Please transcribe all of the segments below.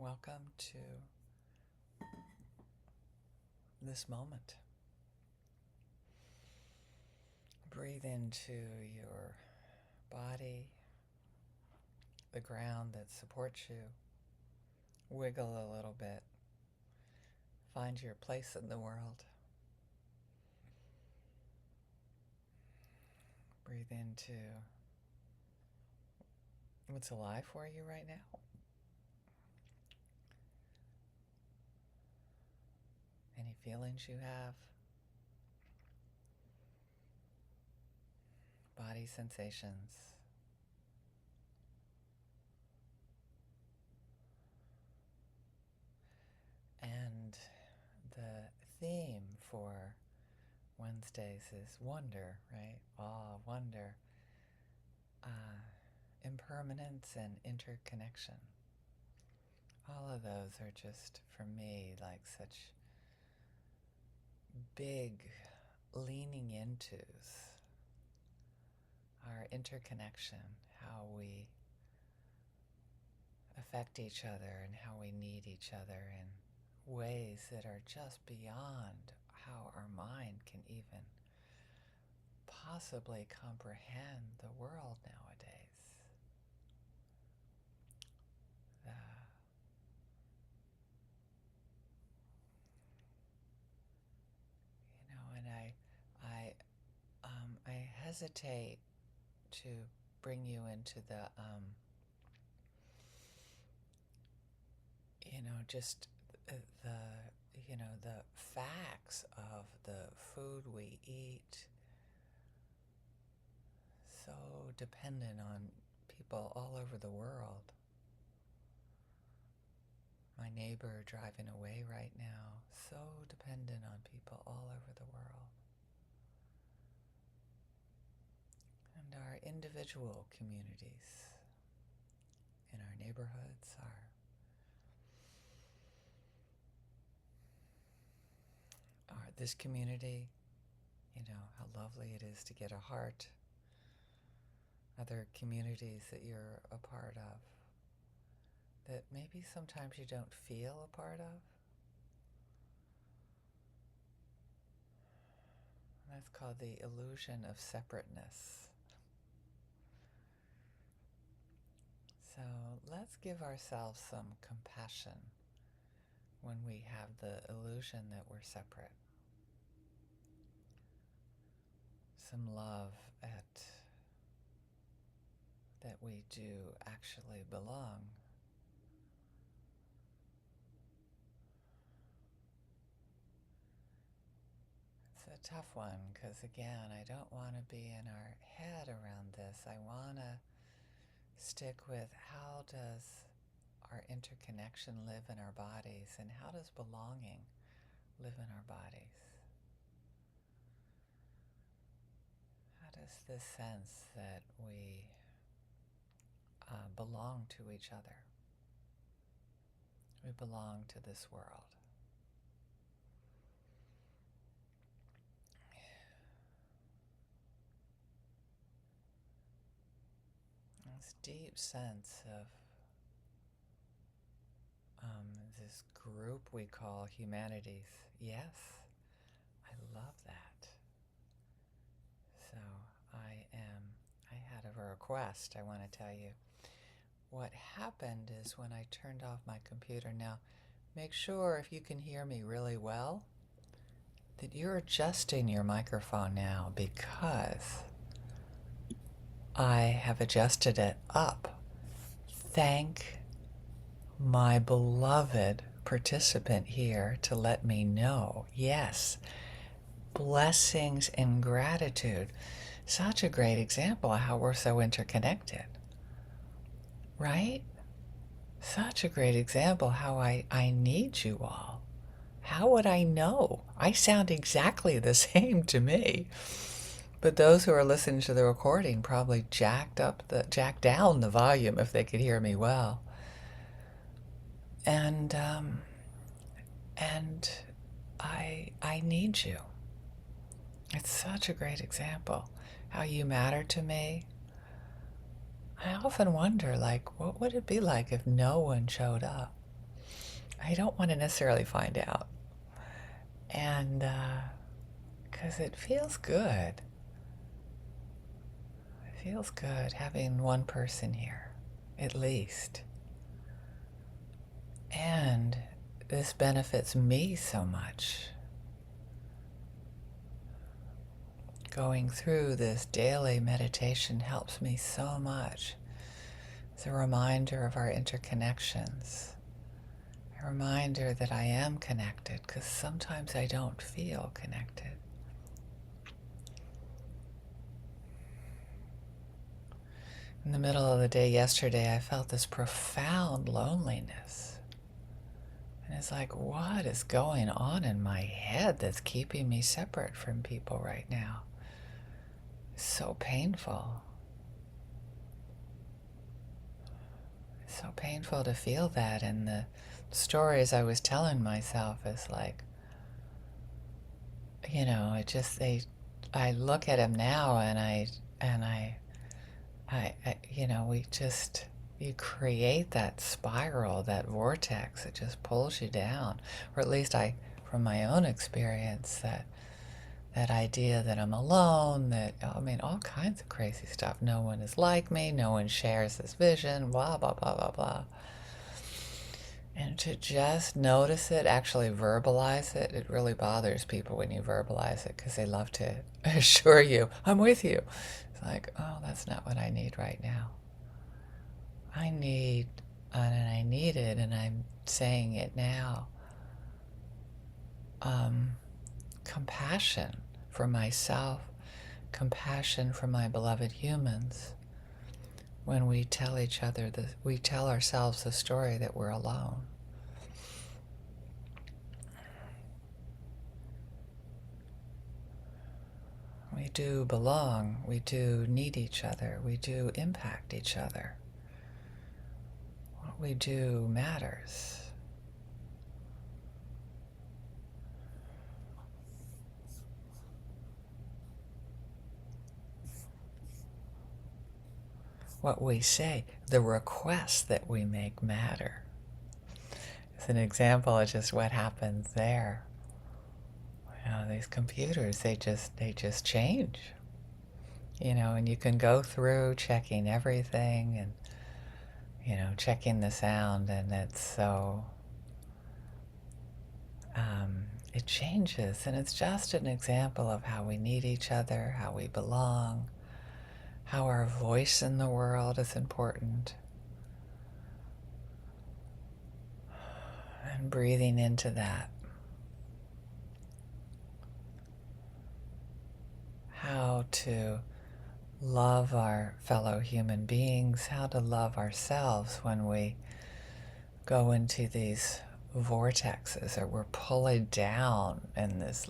Welcome to this moment. Breathe into your body, the ground that supports you. Wiggle a little bit. Find your place in the world. Breathe into what's alive for you right now. Any feelings you have. Body sensations. And the theme for Wednesdays is wonder, right? Awe, wonder, impermanence, and interconnection. All of those are just, for me, like such big leaning intos. Our interconnection, how we affect each other and how we need each other in ways that are just beyond how our mind can even possibly comprehend the world nowadays. And I hesitate to bring you into the just the facts of the food we eat, so dependent on people all over the world. My neighbor driving away right now, so dependent on people all over the world. And our individual communities in our neighborhoods, this community, how lovely it is to get a heart. Other communities that you're a part of that maybe sometimes you don't feel a part of. That's called the illusion of separateness. So let's give ourselves some compassion when we have the illusion that we're separate. Some love that we do actually belong. It's a tough one because, again, I don't want to be in our head around this. I want to stick with how does our interconnection live in our bodies and how does belonging live in our bodies? How does this sense that we belong to each other, we belong to this world? This deep sense of this group we call humanities. Yes, I love that. So I had a request I want to tell you. What happened is when I turned off my computer, now make sure if you can hear me really well, that you're adjusting your microphone now, because I have adjusted it up. Thank my beloved participant here to let me know. Yes, blessings and gratitude. Such a great example of how we're so interconnected, right? Such a great example how I need you all. How would I know? I sound exactly the same to me. But those who are listening to the recording probably jacked down the volume if they could hear me well. And I need you. It's such a great example. How you matter to me. I often wonder, what would it be like if no one showed up? I don't want to necessarily find out. And because it feels good. It feels good having one person here, at least. And this benefits me so much. Going through this daily meditation helps me so much. It's a reminder of our interconnections. A reminder that I am connected, because sometimes I don't feel connected. In the middle of the day yesterday, I felt this profound loneliness. And it's like, what is going on in my head that's keeping me separate from people right now? It's so painful. It's so painful to feel that. And the stories I was telling myself is like, you know, I look at him now and I you know, you create that spiral, that vortex that just pulls you down. Or at least from my own experience, that idea that I'm alone, that, I mean, all kinds of crazy stuff. No one is like me, no one shares this vision, blah, blah, blah, blah, blah. And to just notice it, actually verbalize it, it really bothers people when you verbalize it because they love to assure you, I'm with you. It's like, oh, that's not what I need right now. I need it, and I'm saying it now. Compassion for myself, compassion for my beloved humans. When we tell we tell ourselves the story that we're alone. We do belong, we do need each other, we do impact each other. What we do matters. What we say, the requests that we make matter. It's an example of just what happens there. You know, these computers, they just change. You know, and you can go through checking everything and, you know, checking the sound, and it's so, it changes. And it's just an example of how we need each other, how we belong, how our voice in the world is important. And breathing into that. How to love our fellow human beings, how to love ourselves when we go into these vortexes, or we're pulling down in this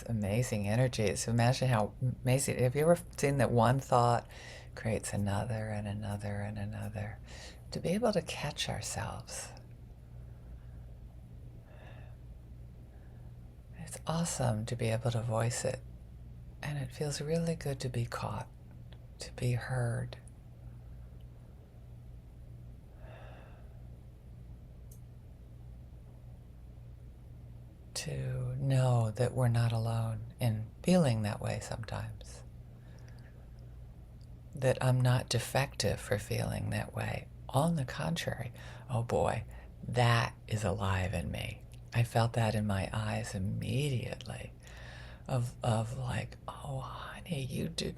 amazing energy. So imagine how amazing. Have you ever seen that one thought creates another and another and another? To be able to catch ourselves. It's awesome to be able to voice it. And it feels really good to be caught, to be heard. To know that we're not alone in feeling that way sometimes. That I'm not defective for feeling that way. On the contrary, oh boy, that is alive in me. I felt that in my eyes immediately. Of like, oh honey, you do.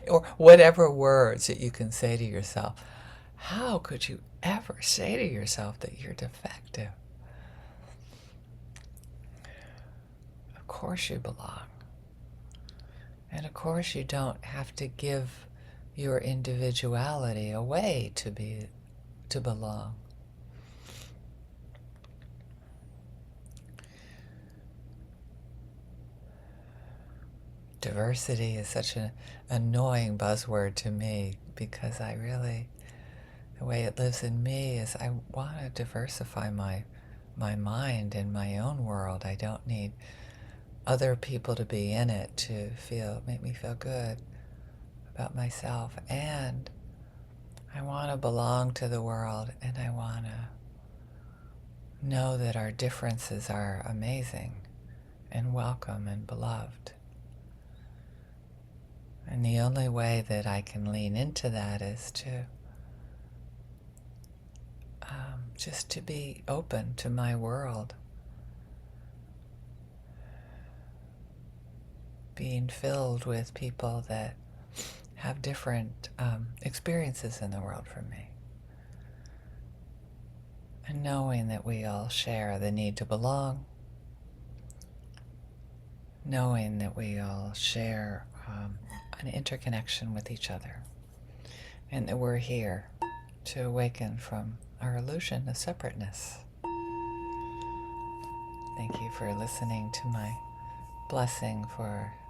Or whatever words that you can say to yourself. How could you ever say to yourself that you're defective? Of course you belong. And of course you don't have to give your individuality away to belong. Diversity is such an annoying buzzword to me, because the way it lives in me is I want to diversify my mind in my own world. I don't need other people to be in it to make me feel good about myself. And I want to belong to the world, and I want to know that our differences are amazing and welcome and beloved. And the only way that I can lean into that is to just to be open to my world, being filled with people that have different experiences in the world from me. And knowing that we all share the need to belong, knowing that we all share an interconnection with each other, and that we're here to awaken from our illusion of separateness. Thank you for listening to my blessing for